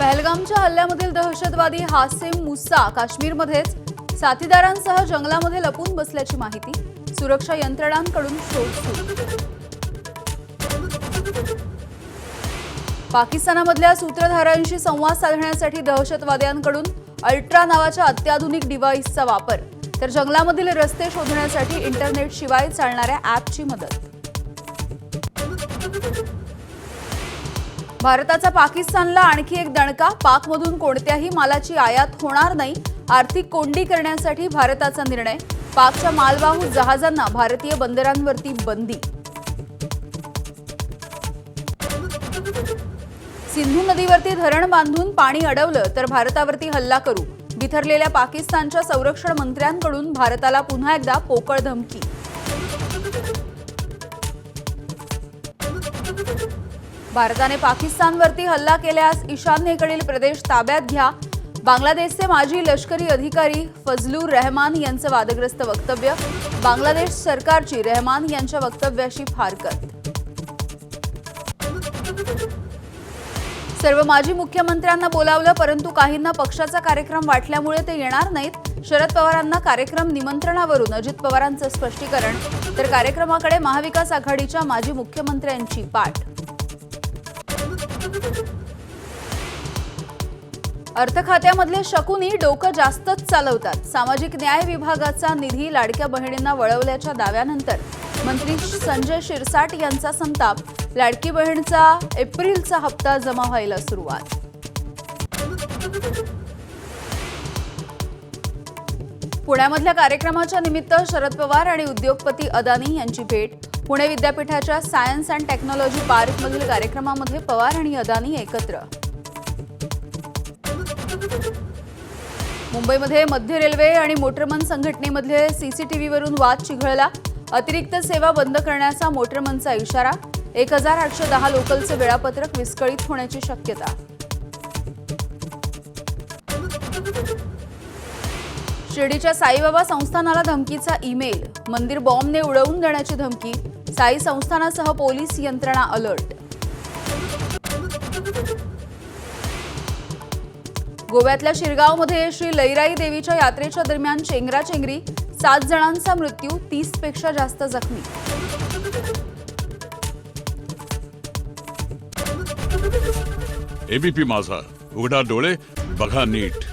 पहलगामच्या हल्ल्यामधील दहशतवादी हासिम मुसा काश्मीरमध्येच साथीदारांसह जंगलामध्ये लपून बसल्याची माहिती। सुरक्षा यंत्रणांकडून शोध सुरू। पाकिस्तानामधल्या सूत्रधारांशी संवाद साधण्यासाठी दहशतवाद्यांकडून अल्ट्रा नावाच्या अत्याधुनिक डिव्हाइसचा वापर, तर जंगलामधील रस्ते शोधण्यासाठी इंटरनेट शिवाय चालणाऱ्या ॲपची मदत। भारताचा पाकिस्तानला आणखी एक दणका। पाकमधून कोणत्याही मालाची आयात होणार नाही। आर्थिक कोंडी करण्यासाठी भारताचा निर्णय। पाकच्या मालवाहू जहाजांना भारतीय बंदरांवरती बंदी। सिंधू नदीवरती धरण बांधून पाणी अडवलं तर भारतावरती हल्ला करू। बिथरलेल्या पाकिस्तानच्या संरक्षण मंत्र्यांकडून भारताला पुन्हा एकदा पोकळ धमकी। भारताने पाकिस्तानवरती हल्ला केल्यास ईशान्येकडील प्रदेश ताब्यात घ्या। बांगलादेशचे माजी लष्करी अधिकारी फजलुर रहमान यांचं वादग्रस्त वक्तव्य। बांगलादेश सरकारची रहमान यांच्या वक्तव्याशी फारकत। सर्व माजी मुख्यमंत्र्यांना बोलावलं, परंतु काहींना पक्षाचा कार्यक्रम वाटल्यामुळे ते येणार नाहीत। शरद पवारांना कार्यक्रम निमंत्रणावरून अजित पवारांचं स्पष्टीकरण, तर कार्यक्रमाकडे महाविकास आघाडीच्या माजी मुख्यमंत्र्यांची पाठ। अर्थ खात्यामधले शकुनी डोकं जास्तच चालवतात। सामाजिक न्याय विभागाचा निधी लाडक्या बहिणींना वळवल्याच्या दाव्यानंतर मंत्री संजय शिरसाट यांचा संताप। लाडकी बहिणीचा एप्रिलचा हप्ता जमा व्हायला सुरुवात। पुण्यामधल्या कार्यक्रमाच्या निमित्त शरद पवार आणि उद्योगपती अदानी यांची भेट। पुणे विद्यापीठाच्या सायन्स अँड टेक्नॉलॉजी पार्कमधील कार्यक्रमामध्ये पवार आणि अदानी एकत्र। मुंबईमध्ये मध्य रेल्वे आणि मोटरमन संघटनेमध्ये सीसीटीव्हीवरून वाद चिघळला। अतिरिक्त सेवा बंद करण्याचा मोटरमनचा इशारा। 1810 लोकलचे वेळापत्रक विस्कळीत होण्याची शक्यता। शिर्डीच्या साईबाबा संस्थानाला धमकीचा ईमेल। मंदिर बॉम्बने उडवून देण्याची धमकी। साई संस्थानासह पोलीस यंत्रणा अलर्ट। गोव्यातल्या शिरगावमध्ये श्री लईराई देवीच्या यात्रेच्या दरम्यान चेंगराचेंगरी। 7 जणांचा मृत्यू, 30 पेक्षा जास्त जखमी। एबीपी माझा, उघडा डोळे बघा नीट।